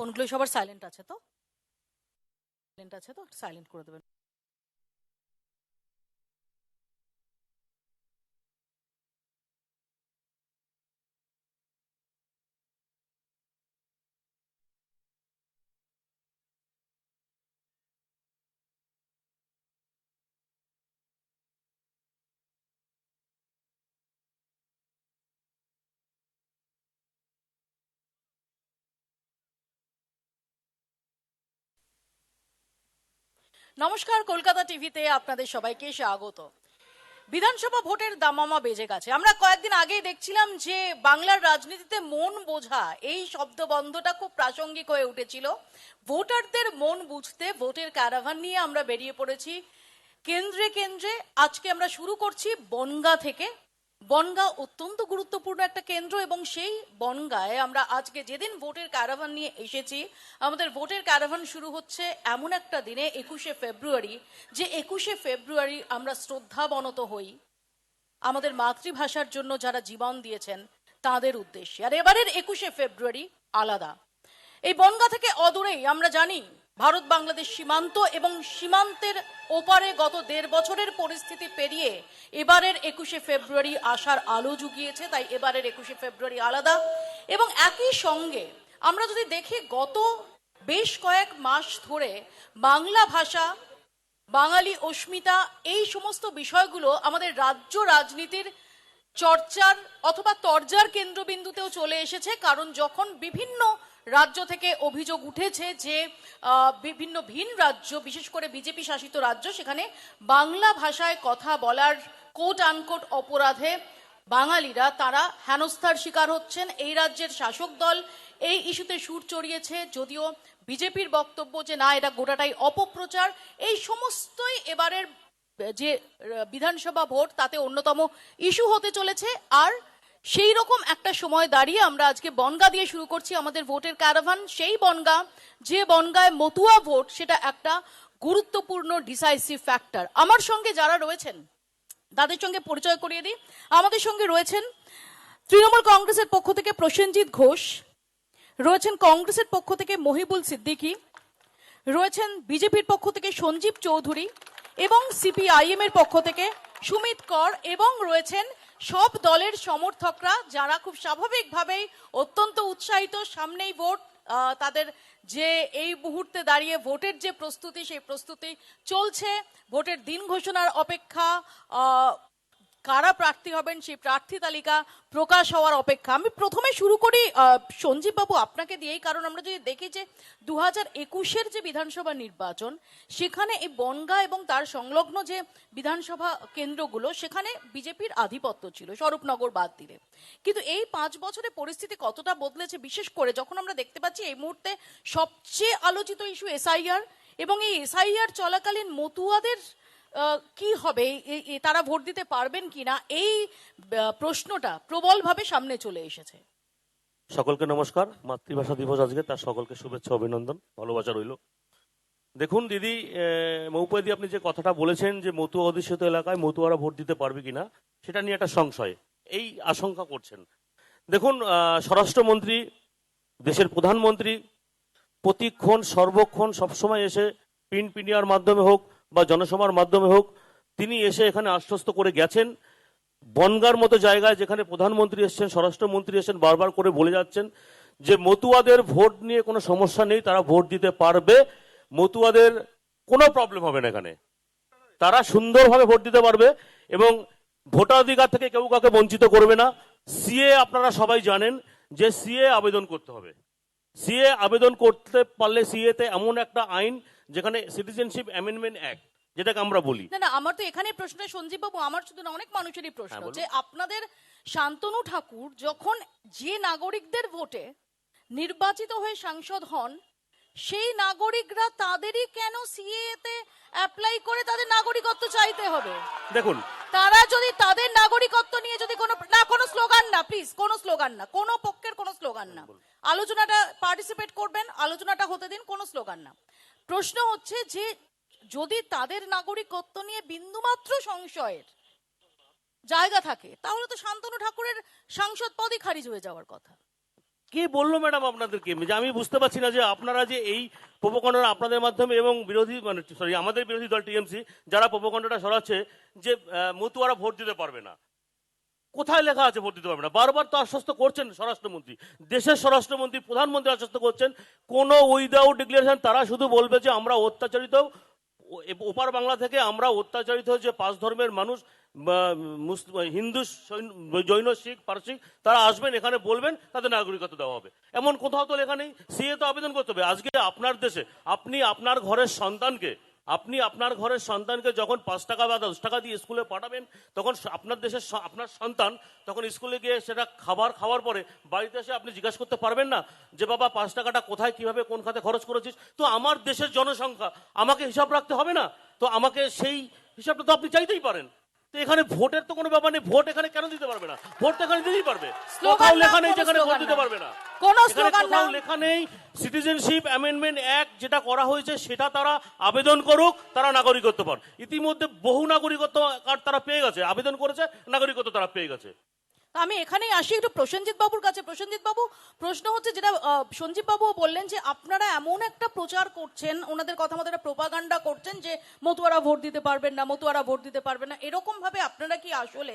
ফোনগুলো সবার সাইলেন্ট আছে তো? সাইলেন্ট করে দেবেন। নমস্কার, কলকাতা টিভিতে আপনাদের সবাইকে স্বাগত। বিধানসভা ভোটের দামামা বেজে গেছে। আমরা কয়েকদিন আগেই দেখছিলাম যে বাংলার রাজনীতিতে মন বোঝা এই শব্দবন্ধটা খুব প্রাসঙ্গিক হয়ে উঠেছিল। ভোটারদের মন বুঝতে ভোটের ক্যারাভান নিয়ে আমরা বেরিয়ে পড়েছি কেন্দ্রে কেন্দ্রে। আজকে আমরা শুরু করছি বনগাঁ থেকে। বনগাঁ অত্যন্ত গুরুত্বপূর্ণ একটা কেন্দ্র এবং সেই বনগাঁয় আমরা আজকে যেদিন ভোটের ক্যারাভান নিয়ে এসেছি, আমাদের ভোটের ক্যারাভান শুরু হচ্ছে এমন একটা দিনে 21শে ফেব্রুয়ারি, যে 21শে ফেব্রুয়ারি আমরা শ্রদ্ধাবনত হই আমাদের মাতৃভাষার জন্য যারা জীবন দিয়েছেন তাদের উদ্দেশ্যে। আর এবারের 21শে ফেব্রুয়ারি আলাদা। এই বনগাঁ থেকে অদূরেই আমরা জানি ভারত বাংলাদেশ সীমান্ত, এবং সীমান্তের ওপারে গত 1.5 বছরের পরিস্থিতি পেরিয়ে এবারের 21শে ফেব্রুয়ারি আসার আলো জুগিয়েছে। তাই এবারের 21শে ফেব্রুয়ারি আলাদা। এবং একই সঙ্গে আমরা যদি দেখি গত বেশ কয়েক মাস ধরে বাংলা ভাষা, বাঙালি অস্মিতা, এই সমস্ত বিষয়গুলো আমাদের রাজ্য রাজনীতির চর্চার অথবা তরজার কেন্দ্রবিন্দুতেও চলে এসেছে। কারণ যখন বিভিন্ন রাজ্য থেকে অভিযোগ উঠেছে যে বিভিন্ন ভিন রাজ্য, বিশেষ করে বিজেপি শাসিত রাজ্য, সেখানে বাংলা ভাষায় কথা বলার কোট আনকোট অপরাধে বাঙালিরা তারা হেনস্থার শিকার হচ্ছেন। এই রাজ্যের শাসক দল এই ইস্যুতে সুর চড়িয়েছে, যদিও বিজেপির বক্তব্য যে না, এটা গোটাটাই অপপ্রচার। এই সমস্তই এবারের যে বিধানসভা ভোট তাতে অন্যতম ইস্যু হতে চলেছে। আর সেই রকম একটা সময় দাঁড়িয়ে আমরা আজকে বনগাঁ দিয়ে শুরু করছি আমাদের ভোটের ক্যারাভান। সেই বনগাঁ, যে বনগাঁয় মতুয়া ভোট সেটা একটা গুরুত্বপূর্ণ ডিসাইসিভ ফ্যাক্টর। আমার সঙ্গে যারা রয়েছেন তাদের সঙ্গে পরিচয় করিয়ে দিই। আমাদের সঙ্গে রয়েছেন তৃণমূল কংগ্রেসের পক্ষ থেকে প্রসেনজিৎ ঘোষ, রয়েছেন কংগ্রেসের পক্ষ থেকে মহিবুল সিদ্দিকী, রয়েছেন বিজেপির পক্ষ থেকে সঞ্জীব চৌধুরী, এবং সিপিআইএম এর পক্ষ থেকে সুমিত কর, এবং রয়েছেন সব দলের সমর্থকরা যারা খুব স্বাভাবিকভাবেই অত্যন্ত উৎসাহিত। সামনেই ভোট, তাদের যে এই মুহূর্তে দাঁড়িয়ে ভোটের যে প্রস্তুতি, সেই প্রস্তুতি চলছে। ভোটের দিন ঘোষণার অপেক্ষা, কারা প্রার্থী হবেন সেই প্রার্থী তালিকা প্রকাশ হওয়ার অপেক্ষা। আমি প্রথমে শুরু করি সঞ্জীব বাবু আপনাকে দিয়েই, কারণ আমরা যদি দেখি যে 2021-এর যে বিধানসভা নির্বাচন, সেখানে এই বনগাঁ এবং তার সংলগ্ন যে বিধানসভা কেন্দ্রগুলো, সেখানে বিজেপির আধিপত্য ছিল স্বরূপনগর বাদ দিলে। কিন্তু এই 5 বছরে পরিস্থিতি কতটা বদলেছে, বিশেষ করে যখন আমরা দেখতে পাচ্ছি এই মুহূর্তে সবচেয়ে আলোচিত ইস্যু এসআইআর, এবং এই এসআইআর চলাকালীন মতুয়াদের কি হবে, তারা ভোট দিতে পারবেন কিনা, এই প্রশ্নটা প্রবলভাবে সামনে চলে এসেছে। সকলকে নমস্কার। মাতৃভাষা দিবস আজকে, তার সকলকে শুভেচ্ছা, অভিনন্দন, ভালোবাসা রইল। দেখুন দিদি, মৌপাদি আপনি যে কথাটা বলেছেন যে মতুয়া অধ্যুষিত এলাকায় মতুয়ারা ভোট দিতে পারবে কিনা, সেটা নিয়ে একটা সংশয়, এই আশঙ্কা করছেন। দেখুন, স্বরাষ্ট্রমন্ত্রী, দেশের প্রধানমন্ত্রী প্রতিক্ষণ সর্বক্ষণ সবসময় এসে প্রিন্ট মিডিয়ার মাধ্যমে হোক বা জনসভার মাধ্যমে হোক, তিনি এসে এখানে আশ্বস্ত করে গেছেন। বনগাঁর মতো জায়গায় যেখানে প্রধানমন্ত্রী এসেছেন, স্বরাষ্ট্রমন্ত্রী এসেছেন, বারবার করে বলে যাচ্ছেন যে মতুয়াদের ভোট নিয়ে কোনো সমস্যা নেই, তারা ভোট দিতে পারবে, মতুয়াদের কোনো প্রবলেম হবে না, এখানে তারা সুন্দরভাবে ভোট দিতে পারবে এবং ভোটাধিকার থেকে কেউ কাউকে বঞ্চিত করবে না। সিএ আপনারা সবাই জানেন যে সিএ আবেদন করতে হবে। সিএ আবেদন করতে পারলে সিএতে এমন একটা আইন, যেখানে সিটিজেনশিপ অ্যামেন্ডমেন্ট অ্যাক্ট যেটাকে আমরা বলি। না, আমার তো এখানে প্রশ্ন সঞ্জীব বাবু, আমার শুধু না, অনেক মানুষেরই প্রশ্ন যে আপনাদের শান্তনু ঠাকুর যখন যে নাগরিকদের ভোটে নির্বাচিত হয়ে সাংসদ হন, সেই নাগরিকরা তাদেরই কেন সিএতে অ্যাপ্লাই করে তাদের নাগরিকত্ব চাইতে হবে? দেখুন, তারা যদি তাদের নাগরিকত্ব নিয়ে যদি কোনো স্লোগান না, প্লিজ কোনো স্লোগান না, কোনো পক্ষের কোনো স্লোগান না, আলোচনাটা পার্টিসিপেট করবেন, আলোচনাটা হতে দিন, কোনো স্লোগান না। প্রশ্ন হচ্ছে যে যদি তাদের নাগরিকত্ব নিয়ে বিন্দুমাত্র সংশয়ের জায়গা থাকে, তাহলে তো শান্তনু ঠাকুরের সাংসদ পদই খারিজ হয়ে যাওয়ার কথা। কে বললো ম্যাডাম আপনাদেরকে যে আমি বুঝতে পারছি না যে আপনারা যে এই প্রোপাগান্ডা আপনাদের মাধ্যমে এবং বিরোধী মানে সরি আমাদের বিরোধী দল টিএমসি যারা প্রোপাগান্ডাটা ছড়াচ্ছে যে মতুয়ারা ভোট দিতে পারবে না, কোথায় লেখা আছে ভোট দিতে পারবে না? বারবার তো আশ্বস্ত করছেন স্বরাষ্ট্রমন্ত্রী, দেশের স্বরাষ্ট্রমন্ত্রী, প্রধানমন্ত্রী আশ্বস্ত করছেন কোনো উইদাউট ডিক্লারেশন তারা শুধু বলবে যে আমরা অত্যাচারিত ওপার বাংলা থেকে আমরা অত্যাচারিত যে পাঁচ ধর্মের মানুষ হিন্দু জৈন শিখ পারসিক তারা আসবেন এখানে বলবেন তাদের নাগরিকত্ব দেওয়া হবে, এমন কোথাও তো লেখা নেই। সিএ তো আবেদন করতে হবে। আজকে আপনার দেশে আপনি আপনার ঘরের সন্তানকে যখন 5 টাকা বা 10 টাকা দিয়ে স্কুলে পাঠাবেন তখন আপনার দেশের আপনার সন্তান তখন স্কুলে গিয়ে সেটা খাওয়ার পরে বাড়িতে এসে আপনি জিজ্ঞাসা করতে পারবেন না যে বাবা 5 টাকাটা কোথায় কিভাবে কোন খাতে খরচ করেছিস? তো আমার দেশের জনসংখ্যা আমাকে হিসাব রাখতে হবে না? তো আমাকে সেই হিসাবটা তো আপনি চাইতেই পারেন। তো এখানে ভোটের তো কোনো ব্যাপার নেই, ভোট এখানে কেন দিতে পারবে না? ভোট তো এখানে দিতেই পারবে। কোথাও লেখা নেই যেখানে ভোট দিতে পারবে না, কোনো এখানে স্লোগান না। কোথাও লেখা নেই। সিটিজেনশিপ অ্যামেন্ডমেন্ট অ্যাক্ট যেটা করা হয়েছে সেটা তারা আবেদন করুক, তারা নাগরিকত্ব পান। ইতিমধ্যে বহু নাগরিকত্ব কার্ড তারা পেয়ে গেছে, আবেদন করেছে, নাগরিকত্ব তারা পেয়ে গেছে। আমি এখানেই আসি একটু প্রসেনজিৎ বাবুর কাছে। প্রসেনজিৎ বাবু, প্রশ্ন হচ্ছে যেটা সঞ্জীব বাবু বললেন যে আপনারা এমন একটা প্রচার করছেন, ওনাদের কথা মতো একটা প্রোপাগান্ডা করছেন যে মতুয়ারা ভোট দিতে পারবেন না, মতুয়ারা ভোট দিতে পারবেন না। এরকম ভাবে আপনারা কি আসলে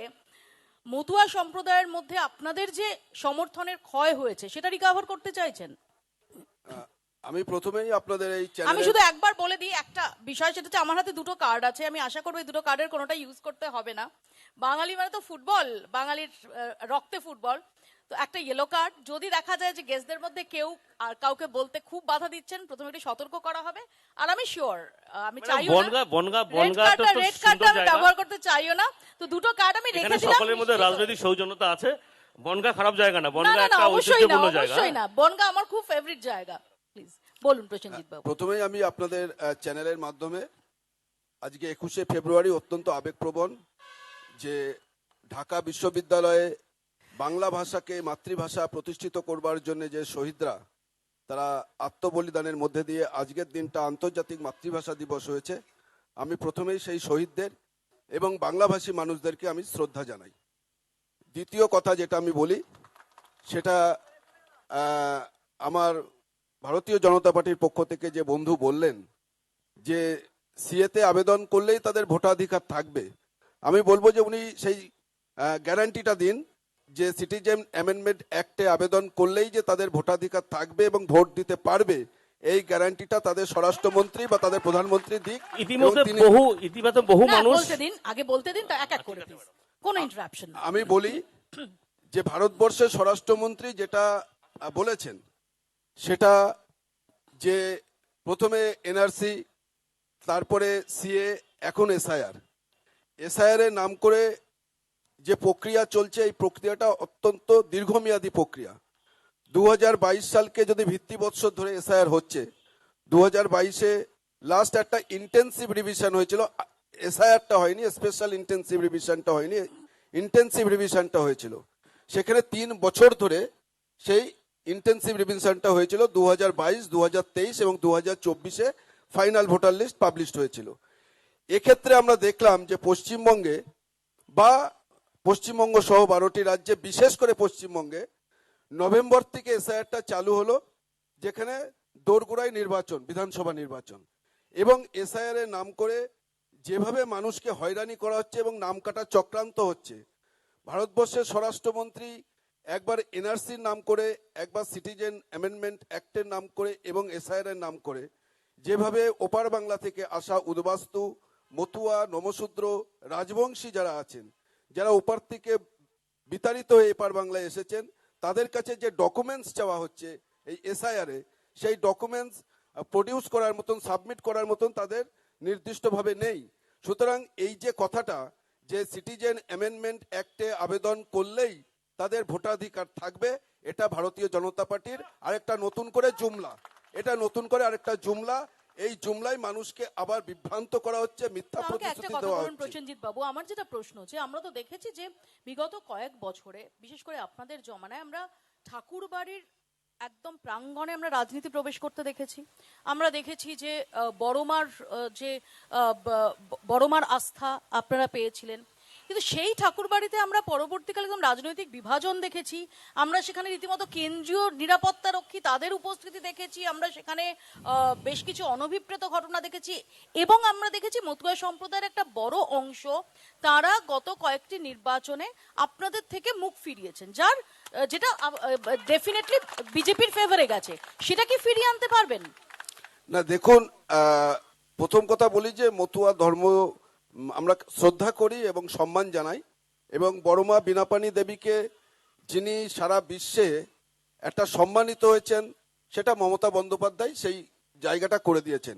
মতুয়া সম্প্রদায়ের মধ্যে আপনাদের যে সমর্থনের ক্ষয় হয়েছে সেটা রিকভার করতে চাইছেন? আমি প্রথমেই আপনাদের এই আমি চ্যানেলে শুধু একবার বলে দিই একটা বিষয়, সেটা হচ্ছে আমার হাতে দুটো কার্ড আছে। আমি আশা করবো এই দুটো কার্ডের কোনোটা ইউজ করতে হবে না। বাঙালি মানে তো ফুটবল, বাঙালির রক্তে ফুটবল। তো একটা ইয়েলো কার্ড, যদি দেখা যায় যে গেস্টদের মধ্যে কেউ আর কাউকে বলতে খুব বাধা দিচ্ছেন, প্রথমে একটু সতর্ক করা হবে। আর আমি শিওর, আমি চাইও না বনগা তো রেড সুন্দর কার্ডটা আমি জায়গা, ব্যবহার করতে চাইও না। তো দুটো কার্ড আমি এখানে রেখে দিলাম। সকলের মধ্যে রাজনৈতিক সৌজন্যতা আছে। বনগা খারাপ জায়গা না, না বনগা না না, একটা অবশ্যই না, ঐতিহ্যপূর্ণ জায়গা। অবশ্যই না। বনগা আমার খুব ফেভারিট জায়গা। প্লিজ বলুন প্রসেনজিৎ বাবু। প্রথমেই আমি আপনাদের চ্যানেলের মাধ্যমে আজকে 21শে ফেব্রুয়ারি অত্যন্ত আবেগপ্রবণ যে ঢাকা বিশ্ববিদ্যালয়ে বাংলা ভাষাকে মাতৃভাষা প্রতিষ্ঠিত করবার জন্য যে শহীদরা তারা আত্মবলিদানের মধ্যে দিয়ে আজকের দিনটা আন্তর্জাতিক মাতৃভাষা দিবস হয়েছে। আমি প্রথমেই সেই শহীদদের এবং বাংলাভাষী মানুষদেরকে আমি শ্রদ্ধা জানাই। দ্বিতীয় কথা যেটা আমি বলি সেটা আমার ভারতীয় জনতা পার্টির পক্ষ থেকে যে বন্ধু বললেন যে সিএতে আবেদন করলেই তাদের ভোটাধিকার থাকবে, আমি বলবো যে উনি সেই গ্যারান্টিটা দিন যে সিটিজেন অ্যামেন্ডমেন্ট অ্যাক্টে আবেদন করলেই যে তাদের ভোটাধিকার থাকবে এবং ভোট দিতে পারবে, এই গ্যারান্টিটা তাদের স্বরাষ্ট্রমন্ত্রী বা তাদের প্রধানমন্ত্রী দিক। ইতিমধ্যে বহু না, মানুষ বলতে দিন, আগে বলতে দিন, তো এক এক করে প্লিজ, কোনো ইন্টারাপশন না। আমি বলি যে ভারতবর্ষের স্বরাষ্ট্রমন্ত্রী যেটা বলেছেন সেটা যে প্রথমে এনআরসি, তারপরে সিএ, এখন এসআইআর এর নাম করে যে প্রক্রিয়া চলছে, এই প্রক্রিয়াটা অত্যন্ত দীর্ঘমেয়াদী প্রক্রিয়া। 2022 সালকে যদি ভিত্তি বৎসর ধরে এসআইআর হচ্ছে, 2022-এ লাস্ট একটা ইন্টেন্সিভ রিভিশন হয়েছিল, এসআইআরটা হয়নি, স্পেশাল ইন্টেন্সিভ রিভিশনটা হয়নি, ইন্টেন্সিভ রিভিশনটা হয়েছিল। সেখানে 3 বছর ধরে সেই ইন্টেন্সিভ রিভিশনটা হয়েছিল। 2022, 2023 এবং 2024-এ ফাইনাল ভোটার লিস্ট পাবলিশড হয়েছিল। এক্ষেত্রে আমরা দেখলাম যে পশ্চিমবঙ্গে বা পশ্চিমবঙ্গ সহ 12টি রাজ্যে, বিশেষ করে পশ্চিমবঙ্গে নভেম্বর থেকে এসআইআরটা চালু হলো, যেখানে দোরগোড়ায় নির্বাচন, বিধানসভা নির্বাচন, এবং এসআইআর এর নাম করে যেভাবে মানুষকে হয়রানি করা হচ্ছে এবং নাম কাটা চক্রান্ত হচ্ছে। ভারতবর্ষের স্বরাষ্ট্রমন্ত্রী একবার এনআরসির নাম করে, একবার সিটিজেন অ্যামেন্ডমেন্ট অ্যাক্টের নাম করে এবং এসআইআর এর নাম করে যেভাবে ওপার বাংলা থেকে আসা উদ্বাস্তু, মতুয়া, নমশূদ্র, রাজবংশী যারা আছেন, যারা ওপার থেকে বিতাড়িত হয়ে এপার বাংলায় এসেছেন, তাদের কাছে যে ডকুমেন্টস চাওয়া হচ্ছে এই এসআইআর-এ, সেই ডকুমেন্টস প্রডিউস করার মতন, সাবমিট করার মতন তাদের নির্দিষ্টভাবে নেই। সুতরাং এই যে কথাটা যে সিটিজেন অ্যামেন্ডমেন্ট অ্যাক্টে আবেদন করলেই তাদের ভোটাধিকার থাকবে, এটা ভারতীয় জনতা পার্টির আরেকটা নতুন করে জুমলা, এটা নতুন করে আরেকটা জুমলা। এই জুমলায় মানুষকে আবার বিভ্রান্ত করা হচ্ছে, মিথ্যা আমাকে একটা প্রতিশ্রুতি কথা দেওয়া বলুন হচ্ছে। প্রসেনজিৎ বাবু, আমার যেটা প্রশ্ন, যে আমরা তো দেখেছি যে বিগত কয়েক বছরে, বিশেষ করে আপনাদের জমানায়, আমরা ঠাকুর বাড়ির একদম প্রাঙ্গণে আমরা রাজনীতি প্রবেশ করতে দেখেছি। আমরা দেখেছি যে বড়মার আস্থা আপনারা পেয়েছিলেন। কিন্তু সেই ঠাকুরবাড়িতে আমরা পরবর্তীকালে একদম রাজনৈতিক বিভাজন দেখেছি, আমরা সেখানে রীতিমতো কেন্দ্রীয় নিরাপত্তা রক্ষী তাদের উপস্থিতি দেখেছি, আমরা সেখানে বেশ কিছু অনভিপ্রেত ঘটনা দেখেছি, এবং আমরা দেখেছি মতুয়া সম্প্রদায়ের একটা বড় অংশ তারা গত কয়েকটি নির্বাচনে আপনাদের থেকে মুখ ফিরিয়েছেন, যেটা ডেফিনেটলি বিজেপির ফেভারে গেছে। সেটা কি ফিরিয়ে আনতে পারবেন? না দেখুন, প্রথম কথা বলি যে মতুয়া ধর্ম আমরা শ্রদ্ধা করি এবং সম্মান জানাই, এবং বড়মা বীণাপাণি দেবীকে যিনি সারা বিশ্বে একটা সম্মানিত হয়েছেন সেটা মমতা বন্দ্যোপাধ্যায় সেই জায়গাটা করে দিয়েছেন।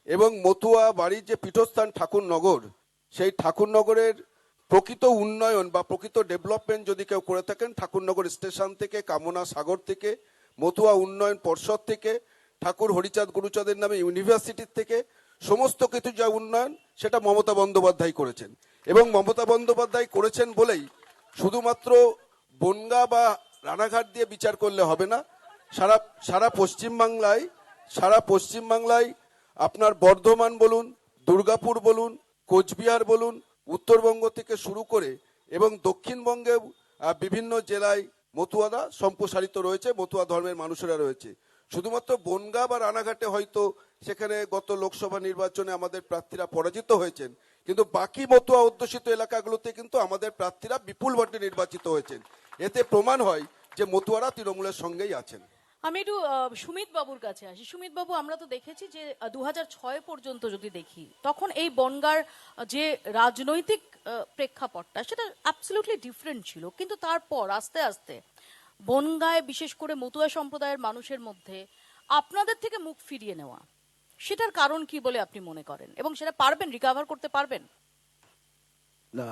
এবং মতুয়া বাড়ির যে পীঠস্থান ঠাকুরনগর, সেই ঠাকুরনগরের প্রকৃত উন্নয়ন বা প্রকৃত ডেভেলপমেন্ট যদি কেউ করে থাকেন, ঠাকুরনগর স্টেশন থেকে, কামনা সাগর থেকে, মতুয়া উন্নয়ন পর্ষদ থেকে, ঠাকুর হরিচাঁদ গুরুচাঁদের নামে ইউনিভার্সিটির থেকে, সমস্ত কিছু যা উন্নয়ন সেটা মমতা বন্দ্যোপাধ্যায় করেছেন। এবং মমতা বন্দ্যোপাধ্যায় করেছেন বলেই শুধুমাত্র বনগাঁ বা রানাঘাট দিয়ে বিচার করলে হবে না, সারা পশ্চিমবাংলায় আপনার বর্ধমান বলুন, দুর্গাপুর বলুন, কোচবিহার বলুন, উত্তরবঙ্গ থেকে শুরু করে এবং দক্ষিণবঙ্গে বিভিন্ন জেলায় মতুয়ারা সম্প্রসারিত রয়েছে, মতুয়া ধর্মের মানুষেরা রয়েছে। শুধুমাত্র বনগাঁ বা রানাঘাটে হয়তো সেখানে গত লোকসভা নির্বাচনে আমাদের প্রার্থীরা পরাজিত হয়েছেন, কিন্তু বাকি মতুয়া অধ্যুষিত এলাকাগুলোতে কিন্তু আমাদের প্রার্থীরা বিপুল ভোটে নির্বাচিত হয়েছেন। এতে প্রমাণ হয় যে মতুয়ারা তৃণমূলের সঙ্গেই আছেন। আমি একটু সুমিত বাবুর কাছে আসি। সুমিত বাবু, আমরা তো দেখেছি যে 2006 পর্যন্ত যদি দেখি, তখন এই বনগাঁর যে রাজনৈতিক প্রেক্ষাপটটা সেটা অ্যাবসলিউটলি ডিফারেন্ট ছিল, কিন্তু তারপর আস্তে আস্তে বনগাঁয় বিশেষ করে মতুয়া সম্প্রদায়ের মানুষের মধ্যে আপনাদের থেকে মুখ ফিরিয়ে নেওয়া, সেটার কারণ কি বলে আপনি মনে করেন, এবং সেটা পারবেন রিকভার করতে পারবেন? না,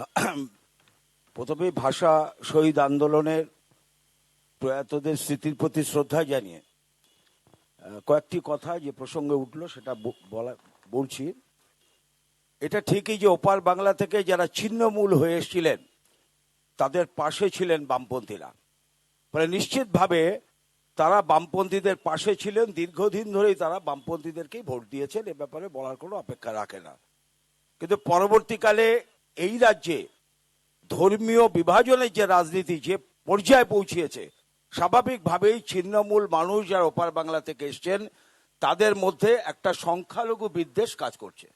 প্রথমে ভাষা শহীদ আন্দোলনের প্রয়াতদের স্মৃতির প্রতি শ্রদ্ধা জানিয়ে কয়েকটি কথা যে প্রসঙ্গে উঠলো সেটা বলছি। এটা ঠিকই যে ওপার বাংলা থেকে যারা ছিন্নমূল হয়ে এসেছিলেন তাদের পাশে ছিলেন বামপন্থীরা, মানে নিশ্চিতভাবে তারা বামপন্থীদের পাশে ছিলেন, দীর্ঘদিন ধরেই তারা বামপন্থীদেরকেই ভোট দিয়েছেন, এ ব্যাপারে বলার কোনো অপেক্ষা রাখে না। কিন্তু পরবর্তীকালে এই রাজ্যে ধর্মীয় বিভাজনের যে রাজনীতি যে পর্যায়ে পৌঁছিয়েছে, স্বাভাবিকভাবেই ছিন্নমূল মানুষ যারা ওপার বাংলা থেকে এসছেন তাদের মধ্যে একটা সংখ্যালঘু বিদ্বেষ কাজ করছে।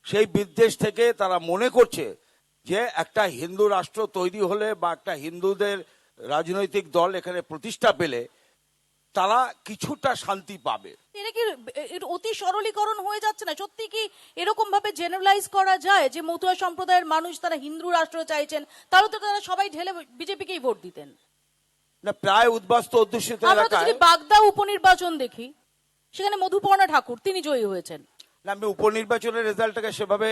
সেই বিদ্বেষ থেকে তারা মনে করছে যে একটা হিন্দু রাষ্ট্র তৈরি হলে বা একটা হিন্দুদের রাজনৈতিক দল এখানে প্রতিষ্ঠা পেলে তারা কিছুটা শান্তি পাবে। এটা কি অতি সরলীকরণ হয়ে যাচ্ছে না? সত্যি কি এরকম ভাবে জেনারেলাইজ করা যায় যে মতুয়া সম্প্রদায়ের মানুষ তারা হিন্দু রাষ্ট্র চাইছেন, তাহলে তো তারা সবাই ঢেলে বিজেপিকেই ভোট দিতেন? না, প্রায় উদ্বাস্তু অধ্যুষিত আমরা তো এলাকায় যদি বাগদা উপনির্বাচন দেখি, সেখানে মধুপর্ণা ঠাকুর তিনি জয়ী হয়েছেন। না, আমি উপনির্বাচনের রেজাল্টটাকে সেভাবে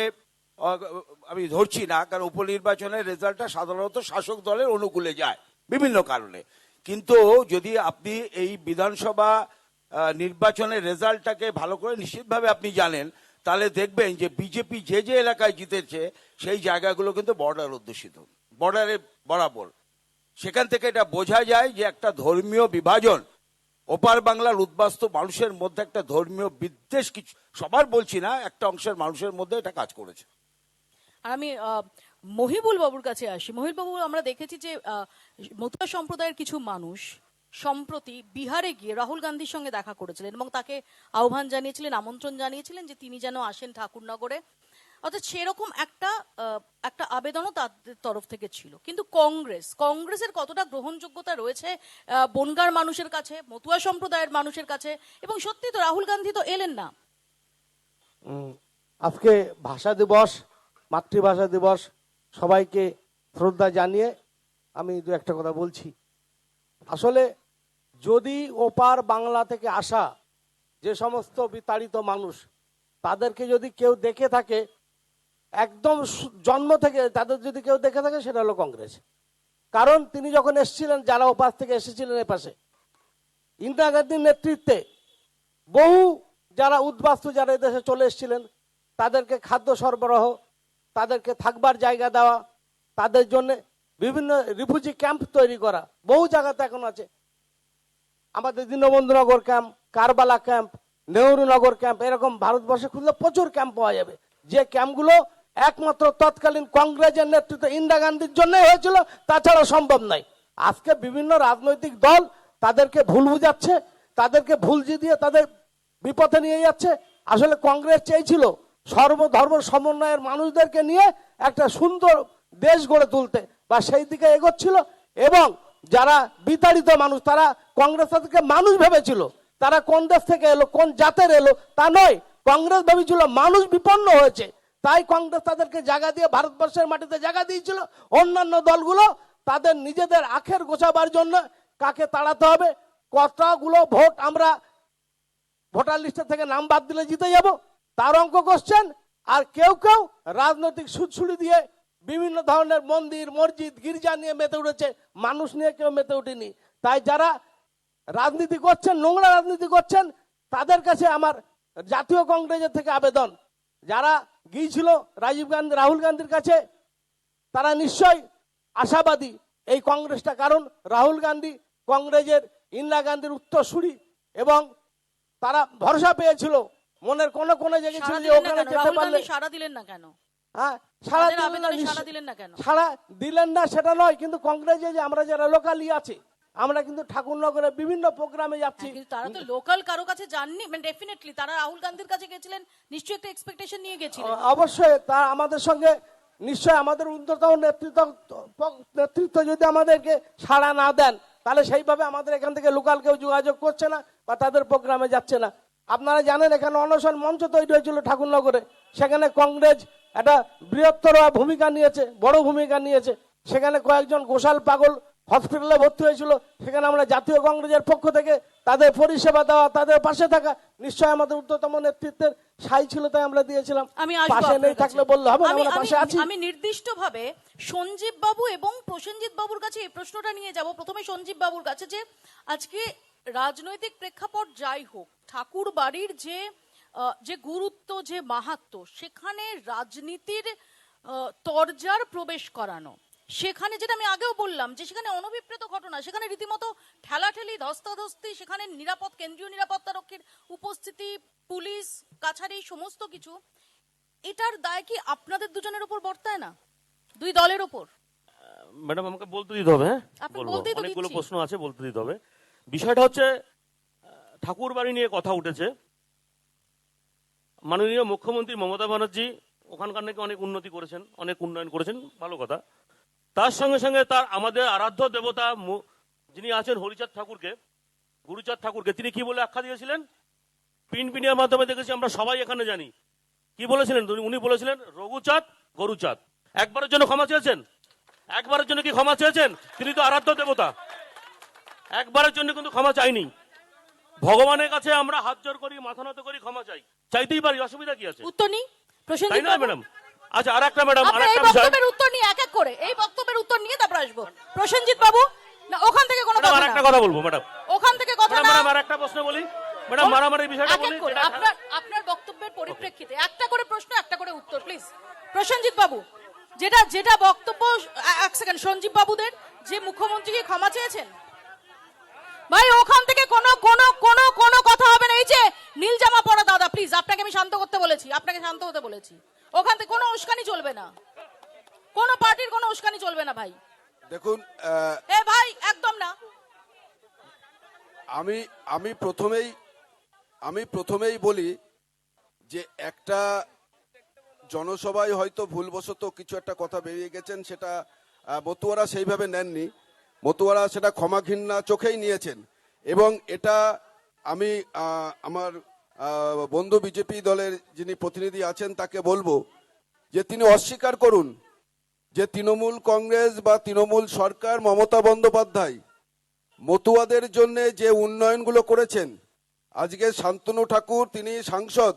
আমি ধরছি না, কারণ উপনির্বাচনের রেজাল্টটা সাধারণত শাসক দলের অনুকূলে যায় বিভিন্ন কারণে। কিন্তু যদি আপনি এই বিধানসভা নির্বাচনের রেজাল্টটাকে ভালো করে নিশ্চিতভাবে আপনি জানেন, তাহলে দেখবেন যে বিজেপি যে যে এলাকায় জিতেছে সেই জায়গাগুলো কিন্তু বর্ডার অধ্যুষিত, বর্ডারের বরাবর। সেখান থেকে এটা বোঝা যায় যে একটা ধর্মীয় বিভাজন ওপার বাংলার উদ্বাস্তু মানুষের মধ্যে একটা ধর্মীয় বিদ্বেষ, কিছু সবার বলছি না, একটা অংশের মানুষের মধ্যে এটা কাজ করেছে। আর আমি মহিবুল বাবুর কাছে আসি। মহিবুল বাবু, আমরা দেখেছি যে মতুয়া সম্প্রদায়ের কিছু মানুষ সম্প্রতি বিহারে গিয়ে রাহুল গান্ধীর সঙ্গে দেখা করেছিলেন এবং তাকে আহ্বান জানিয়েছিলেন, আমন্ত্রণ জানিয়েছিলেন যে তিনি যেন আসেন ঠাকুরনগরে। অর্থাৎ সেরকম একটা আবেদনও তাদের তরফ থেকে ছিল। কিন্তু কংগ্রেসের কতটা গ্রহণযোগ্যতা রয়েছে বনগাঁর মানুষের কাছে, মতুয়া সম্প্রদায়ের মানুষের কাছে? এবং সত্যি তো রাহুল গান্ধী তো এলেন না। আজকে ভাষা দিবস, মাতৃভাষা দিবস, সবাইকে শ্রদ্ধা জানিয়ে আমি দু একটা কথা বলছি। আসলে যদি ওপার বাংলা থেকে আসা যে সমস্ত বিতাড়িত মানুষ তাদেরকে যদি কেউ দেখে থাকে, একদম জন্ম থেকে তাদের যদি কেউ দেখে থাকে, সেটা হলো কংগ্রেস। কারণ তিনি যখন এসেছিলেন, যারা ওপার থেকে এসেছিলেন এপাশে, ইন্দিরা গান্ধীর নেতৃত্বে বহু যারা উদ্বাস্তু যারা এদেশে চলে এসেছিলেন তাদেরকে খাদ্য সরবরাহ, তাদেরকে থাকবার জায়গা দেওয়া, তাদের জন্য বিভিন্ন রিফিউজি ক্যাম্প তৈরি করা, বহু জায়গাতে এখন আছে। আমাদের দীনবন্ধুনগর ক্যাম্প, কারবালা ক্যাম্প, নেহরু নগর ক্যাম্প, এরকম ভারতবর্ষে খুললে প্রচুর ক্যাম্প পাওয়া যাবে, যে ক্যাম্পগুলো একমাত্র তৎকালীন কংগ্রেসের নেতৃত্ব ইন্দিরা গান্ধীর জন্যই হয়েছিল, তাছাড়া সম্ভব নয়। আজকে বিভিন্ন রাজনৈতিক দল তাদেরকে ভুল বুঝাচ্ছে, তাদেরকে ভুলজি দিয়ে তাদের বিপথে নিয়ে যাচ্ছে। আসলে কংগ্রেস চেয়েছিল সর্বধর্ম সমন্বয়ের মানুষদেরকে নিয়ে একটা সুন্দর দেশ গড়ে তুলতে, বা সেই দিকে এগোচ্ছিল। এবং যারা বিতাড়িত মানুষ, তারা কংগ্রেস তাদেরকে মানুষ ভেবেছিল। তারা কোন দেশ থেকে এলো, কোন জাতের এলো তা নয়, কংগ্রেস ভেবেছিল মানুষ বিপন্ন হয়েছে, তাই কংগ্রেস তাদেরকে জায়গা দিয়ে ভারতবর্ষের মাটিতে জায়গা দিয়েছিল। অন্যান্য দলগুলো তাদের নিজেদের আখের গোছাবার জন্য কাকে তাড়াতে হবে, কতগুলো ভোট আমরা ভোটার লিস্ট থেকে নাম বাদ দিলে জিতে যাব, তার অঙ্ক করছেন। আর কেউ কেউ রাজনৈতিক সুদসুড়ি দিয়ে বিভিন্ন ধরনের মন্দির মসজিদ গির্জা নিয়ে মেতে উঠেছে, মানুষ নিয়ে কেউ মেতে উঠেনি। তাই যারা রাজনীতি করছেন, নোংরা রাজনীতি করছেন, তাদের কাছে আমার জাতীয় কংগ্রেসের থেকে আবেদন, যারা গিয়েছিল রাজীব গান্ধী রাহুল গান্ধীর কাছে, তারা নিশ্চয় আশাবাদী এই কংগ্রেসটা। কারণ রাহুল গান্ধী কংগ্রেসের ইন্দিরা গান্ধীর উত্তরসূরি, এবং তারা ভরসা পেয়েছিল মনের কোনে কোনে জেগেছিল সাড়া যে দিলেন না ওখানে কেন? যেতে রাহুল পারলে। গান্ধী সাড়া দিলেন না কেন? হ্যাঁ, সাড়া তাদের দিলেন না, আবেদনে সাড়া দিলেন না কেন? সাড়া দিলেন না সেটা নয়, কিন্তু কংগ্রেসে যে আমরা যারা লোকালি আছে, আমরা কিন্তু ঠাকুরনগরে বিভিন্ন প্রোগ্রামে যাচ্ছি। কিন্তু তারা তো লোকাল কারো কাছে যাননি, মানে ডেফিনেটলি তারা রাহুল গান্ধীর কাছে গেছিলেন, নিশ্চয়ই একটা এক্সপেকটেশন নিয়ে গেছিলেন। অবশ্যই তা আমাদের সঙ্গে নিশ্চয় আমাদের ঊর্ধ্বতন নেতৃত্ব যদি আমাদেরকে সাড়া না দেন, তাহলে সেইভাবে আমাদের এখান থেকে লোকাল কেউ যোগাযোগ করছে না বা তাদের প্রোগ্রামে যাচ্ছে না। আপনারা জানেন এখানে অনশন মঞ্চ তৈরি হয়েছিল ঠাকুরনগরে, সেখানে কংগ্রেস একটা বৃহত্তর ভূমিকা নিয়েছে, বড় ভূমিকা নিয়েছে। সেখানে কয়েকজন গোশাল পাগল হসপিটালে ভর্তি হয়েছিল, সেখানে আমরা জাতীয় কংগ্রেসের পক্ষ থেকে তাদের পরিষেবা দেওয়া, তাদের পাশে থাকা, নিশ্চয় আমাদের ঊর্ধ্বতম নেতৃত্বের সাই ছিল, তাই আমরা দিয়েছিলাম। আমি আসবো পাশে আপনার নেই কাছে। থাকলে বললে হবে না, আমি- আমরা পাশে আছি। আমি নির্দিষ্টভাবে সঞ্জীব বাবু এবং প্রসেনজিৎ বাবুর কাছে এই প্রশ্নটা নিয়ে যাব। প্রথমে সঞ্জীব বাবুর কাছে, যে আজকে রাজনৈতিক প্রেক্ষাপট যাই হোক, ঠাকুর বাড়ির যে গুরুত্ব, যে মাহাত্ম্য, সেখানে রাজনীতির তরজার প্রবেশ করানো, সেখানে যেটা আমি আগেও বললাম যে সেখানে অনভিপ্রেত ঘটনা, সেখানে রীতিমতো ঠেলাঠেলি ধস্তাধস্তি, সেখানে কেন্দ্রীয় নিরাপত্তা রক্ষীর উপস্থিতি, পুলিশ কাছারি, সমস্ত কিছু, এটার দায় কি আপনাদের দুজনের উপর বর্তায় না, দুই দলের উপর? ম্যাডাম আমাকে বলতে দিতে হবে, হ্যাঁ আপনি বলবো, বলতেই তো অনেকগুলো দিচ্ছি। প্রশ্ন আছে, বলতে দিতে হবে। বিষয়টা হচ্ছে ঠাকুর বাড়ি নিয়ে কথা উঠেছে। মাননীয় মুখ্যমন্ত্রী মমতা ব্যানার্জি ওখানকার নাকি অনেক উন্নতি করেছেন, অনেক উন্নয়ন করেছেন, ভালো কথা। তার সঙ্গে সঙ্গে তার আমাদের আরাধ্য দেবতা যিনি আছেন হরিচাঁদ ঠাকুরকে, গুরুচাঁদ ঠাকুরকে তিনি কি বলে আখ্যা দিয়েছিলেন? প্রিন্ট মিডিয়ার মাধ্যমে দেখেছি, আমরা সবাই এখানে জানি কি বলেছিলেন। উনি বলেছিলেন রঘুচাঁদ গরুচাঁদ। একবারের জন্য ক্ষমা চেয়েছেন? একবারের জন্য কি ক্ষমা চেয়েছেন? তিনি তো আরাধ্য দেবতা, একবারের জন্য কিন্তু ক্ষমা চাইনি। ভগবানের কাছে আমরা হাত জোর করি, মাথা নত করি, ক্ষমা চাই, চাইতেই পারি, অসুবিধা কি আছে? উত্তর নেই তাই প্রসেনজিৎ না বাবু? ম্যাডাম? আচ্ছা, আর একটা ম্যাডাম, আর আপনার এই একটা বিষয়, বক্তব্যের উত্তর নিয়ে এক এক করে, এই বক্তব্যের উত্তর নিয়ে তারপর আসবো। প্রসেনজিৎ বাবু, না ওখান থেকে কোনো ম্যাডাম কথা আর না, একটা কথা বলবো ম্যাডাম, ওখান থেকে কথা না, ম্যাডাম আর একটা প্রশ্ন বলি ম্যাডাম, মারামারি বিষয়টা এক এক বলি। করে যেটা- আপনার বক্তব্যের পরিপ্রেক্ষিতে একটা করে প্রশ্ন, একটা করে উত্তর, প্লিজ। প্রসেনজিৎ বাবু, যেটা বক্তব্য, এক সেকেন্ড, সঞ্জীব বাবুদের, যে মুখ্যমন্ত্রী কি ক্ষমা চেয়েছেন? ভাই ওখান থেকে কোনো কোনো কোনো কোনো কথা হবে না। এই যে নীল জামা পরা দাদা, প্লিজ, আপনাকে আমি শান্ত করতে বলেছি, আপনাকে শান্ত হতে বলেছি। ওখান থেকে কোনো উস্কানি চলবে না, কোনো পার্টির কোনো উস্কানি চলবে না ভাই। দেখুন, এ ভাই একদম না। আমি প্রথমেই বলি যে একটা জনসভায় হয়তো ভুলবশত কিছু একটা কথা বেরিয়ে গেছেন, সেটা মতুয়ারা সেইভাবে নেননি। মতুয়ারা সেটা ক্ষমা ঘৃণা চোখেই নিয়েছেন, এবং এটা আমি আমার বন্ধু বিজেপি দলের যিনি প্রতিনিধি আছেন তাকে বলবো যে তিনি অস্বীকার করুন যে তৃণমূল কংগ্রেস বা তৃণমূল সরকার, মমতা বন্দ্যোপাধ্যায় মতুয়াদের জন্য যে উন্নয়নগুলো করেছেন। আজকে শান্তনু ঠাকুর তিনি সাংসদ,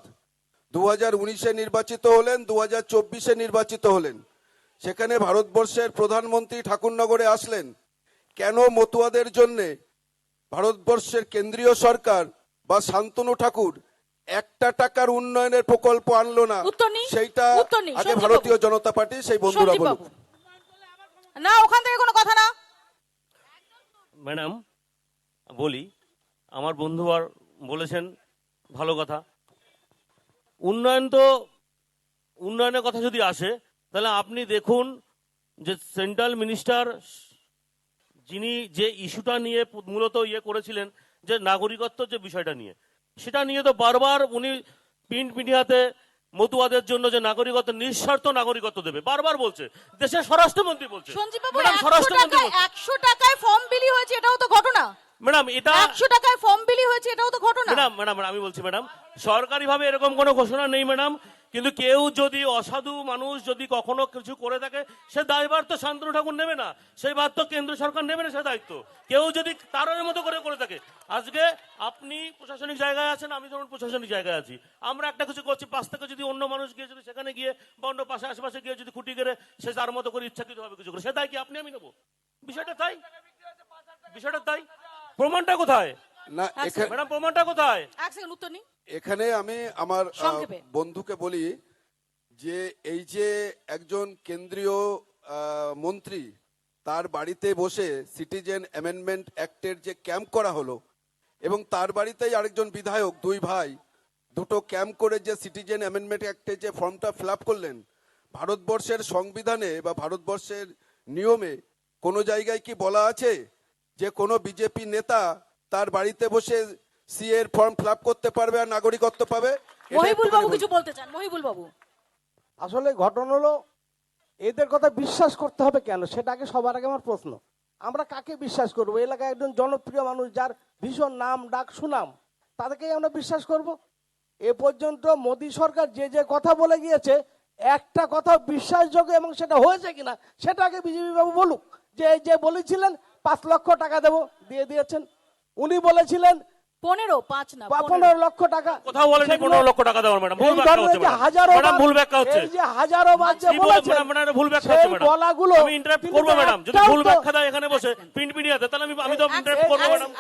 2019-এ নির্বাচিত হলেন, 2024-এ নির্বাচিত হলেন। সেখানে ভারতবর্ষের প্রধানমন্ত্রী ঠাকুরনগরে আসলেন। কেন মতুয়াদের জন্য ভারতবর্ষের কেন্দ্রীয় সরকার বা শান্তনু ঠাকুর একটা টাকার উন্নয়নের প্রকল্প আনলো না? উত্তর নেই, সেইটা উত্তর নেই, আগে সঞ্জীব ভারতীয় বাবু। জনতা পার্টি সেই বন্ধুরা সঞ্জীব বলুক। বাবু, না ওখান থেকে কোনো কথা না। ম্যাডাম বলি, আমার বন্ধু আর বলেছেন ভালো কথা, উন্নয়ন তো উন্নয়নের কথা যদি আসে, তাহলে আপনি দেখুন যে সেন্ট্রাল মিনিস্টার যিনি যে ইস্যুটা নিয়ে মূলত করেছিলেন, যে নাগরিকত্ব যে বিষয়টা নিয়ে, সেটা নিয়ে তো বারবার উনি প্রিন্ট মিডিয়াতে মতুয়াদের জন্য যে নাগরিকত্ব, নিঃস্বার্থ নাগরিকত্ব দেবে বারবার বলছে, দেশের স্বরাষ্ট্রমন্ত্রী বলছে। সঞ্জীব বাবু, ম্যাডাম, 100 স্বরাষ্ট্রমন্ত্রী টাকায় বলছে। 100 টাকায় ফর্ম বিলি হয়েছে, এটাও তো ঘটনা। ম্যাডাম, এটা 100 টাকায় ফর্ম বিলি হয়েছে, এটাও তো ঘটনা। ম্যাডাম ম্যাডাম আমি বলছি ম্যাডাম, সরকারিভাবে এরকম কোনো ঘোষণা নেই ম্যাডাম, কিন্তু কেউ যদি অসাধু মানুষ যদি কখনো কিছু করে থাকে, সে দায়ভার তো শান্তনু ঠাকুর নেবে না, সেই ভার তো কেন্দ্র সরকার নেবে না, সে দায়িত্ব। কেউ যদি তার মতো করে থাকে, আজকে আপনি প্রশাসনিক জায়গায় আছেন, আমি ধরুন প্রশাসনিক জায়গায় আছি, আমরা একটা কিছু করছি, পাশ থেকে যদি অন্য মানুষ গিয়ে যদি সেখানে গিয়ে বা অন্য পাশে আশেপাশে গিয়ে যদি খুঁটি গেড়ে সে তার মতো করে ইচ্ছাকৃতভাবে কিছু করে, সে দায় কি আপনি আমি নেবো? বিষয়টা তাই, বিষয়টা তাই। প্রমাণটা কোথায় না এখানে ম্যাডাম, প্রমাণটা কোথায়? এক সেকেন্ড উত্তর নিন। এখানে আমি আমার সংক্ষেপে। বন্ধুকে বলি যে এই যে একজন কেন্দ্রীয় মন্ত্রী, তার বাড়িতে বসে সিটিজেন অ্যামেন্ডমেন্ট অ্যাক্টের যে ক্যাম্প করা হলো, এবং তার বাড়িতেই আরেকজন বিধায়ক, দুই ভাই দুটো ক্যাম্প করে যে সিটিজেন অ্যামেন্ডমেন্ট অ্যাক্টে যে ফর্মটা ফিল আপ করলেন, ভারতবর্ষের সংবিধানে বা ভারতবর্ষের নিয়মে কোনো জায়গায় কি বলা আছে যে কোনো বিজেপি নেতা তার বাড়িতে বসে সিএ এর ফর্ম ফিল আপ করতে পারবে আর নাগরিকত্ব পাবে? এটা মহিবুল একটুখানি বাবু বলুন। কিছু বলতে চান? মহিবুল বাবু, আসলে ঘটনা হলো, এদের কথা বিশ্বাস করতে হবে কেন, সেটা আগে সবার আগে আমার প্রশ্ন। আমরা কাকে বিশ্বাস করব? এলাকায় একজন জনপ্রিয় মানুষ যার ভীষণ নাম ডাক সুনাম, তাদেরকেই আমরা বিশ্বাস করব? এ পর্যন্ত মোদী সরকার যে যে কথা বলে গিয়েছে, একটা কথা বিশ্বাসযোগ্য এবং সেটা হয়েছে কিনা সেটা আগে বিজেপি বাবু বলুক। যে যে বলেছিলেন 5 লক্ষ টাকা দেবো, দিয়ে দিয়েছেন। উনি বলেছিলেন 15 না 15 লক্ষ টাকা, কোথাও বলেনি সেগুলো- 15 লক্ষ টাকা দেওয়ার। ম্যাডাম, ভুল এই ব্যাখ্যা ধরনের হচ্ছে যে ম্যাডাম। হাজারো ম্যাডাম, বার- ভুল ব্যাখ্যা হচ্ছে। এই যে হাজারো বার যে কি বলেছেন, ম্যাডাম, ভুল ব্যাখ্যা সেই হচ্ছে ম্যাডাম। বলাগুলো আমি ইন্টারাপ্ট তিনি করবো তো ম্যাডাম, যদি একটাও ভুল তো- ব্যাখ্যা দেয় এখানে বসে প্রিন্ট মিডিয়াতে, তাহলে আমি তো ইন্টারাপ্ট করবো ম্যাডাম।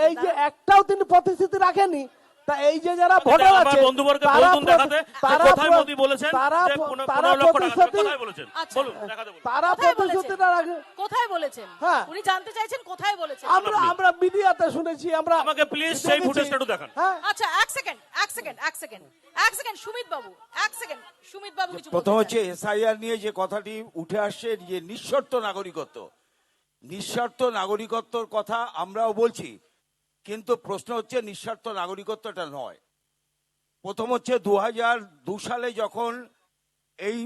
এই যে একটাও তিনি প্রতিশ্রুতি রাখেনি, তা এই যে যারা ভোটার আমার আছে বন্ধুবর্গকে তারা বলুন দেখাতে যে তারা কোথায় মোদি বলেছেন তারা যে তারা 15 লক্ষ টাকা দেবে, প্রতিশ্রুতি কোথায় বলেছেন আচ্ছা। বলুন, দেখাতে বলুন। তারা কোথায় প্রতিশ্রুতিটা রাখে। কোথায় বলেছেন? হ্যাঁ। উনি জানতে চাইছেন কোথায় বলেছেন। আমরা মিডিয়াতে শুনেছি, আমরা আমাকে প্লিজ সেই দেখেছি। ফুটেজটা একটু দেখান। হ্যাঁ, আচ্ছা, এক সেকেন্ড সুমিত বাবু, সুমিত বাবু কিছু প্রথম বলতে হচ্ছে চান? এসআইআর নিয়ে যে কথাটি উঠে আসছে, যে নিঃশর্ত নাগরিকত্ব, নিঃশর্ত নাগরিকত্বর কথা আমরাও বলছি, কিন্তু প্রশ্ন হচ্ছে নিঃশর্ত নাগরিকত্বটা নয়। প্রথম হচ্ছে 2002 সালে যখন এই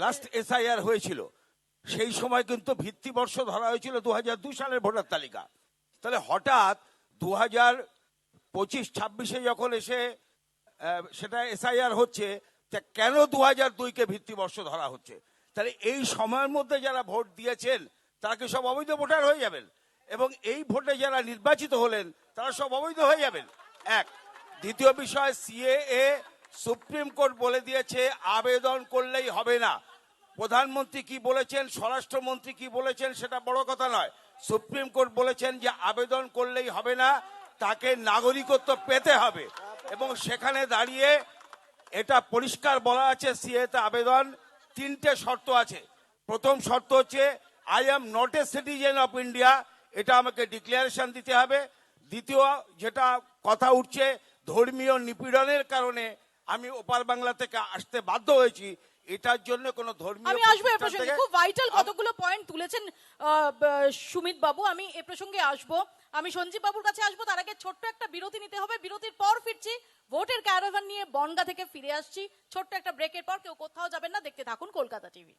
লাস্ট এসআইআর হয়েছিল, সেই সময় কিন্তু ভিত্তিবর্ষ ধরা হয়েছিল 2002 সালের ভোটার তালিকা। তাহলে হঠাৎ 2025-26 যখন এসে সেটা এসআইআর হচ্ছে, তা কেন 2002-কে ভিত্তিবর্ষ ধরা হচ্ছে? তাহলে এই সময়ের মধ্যে যারা ভোট দিয়েছেন তারা কি সব অবৈধ ভোটার হয়ে যাবেন? এবং এই ভোটে যারা নির্বাচিত হলেন তারা সব অবৈধ হয়ে যাবেন? এক। দ্বিতীয় বিষয়, সিএএ সুপ্রিম কোর্ট বলে দিয়েছে আবেদন করলেই হবে না। প্রধানমন্ত্রী কি বলেছেন, স্বরাষ্ট্রমন্ত্রী কি বলেছেন সেটা বড় কথা নয়। সুপ্রিম কোর্ট বলেছেন যে আবেদন করলেই হবে না, তাকে নাগরিকত্ব পেতে হবে। এবং সেখানে দাঁড়িয়ে এটা পরিষ্কার বলা আছে, সিএতে আবেদন 3টে শর্ত আছে। প্রথম শর্ত হচ্ছে I am not a citizen of India, এটা আমাকে ডিক্লারেশন দিতে হবে। দ্বিতীয় যেটা কথা উঠছে, ধর্মীয় নিপীড়নের কারণে আমি ওপার বাংলা থেকে আসতে বাধ্য হয়েছি, এটার জন্য কোনো ধর্মীয় আমি আসবো এ প্রতিষ্ঠান প্রসঙ্গে, থেকে- খুব ভাইটাল কতগুলো পয়েন্ট তুলেছেন সুমিত বাবু, আমি এ প্রসঙ্গে আসবো। আমি সঞ্জীব বাবুর কাছে আসবো, তার আগে ছোট্ট একটা বিরতি নিতে হবে, বিরতির পর ফিরছি। ভোটের ক্যারাভান নিয়ে বনগা থেকে ফিরে আসছি ছোট্ট একটা ব্রেকের পর। কেউ কোথাও যাবেন না, দেখতে থাকুন কলকাতা টিভি।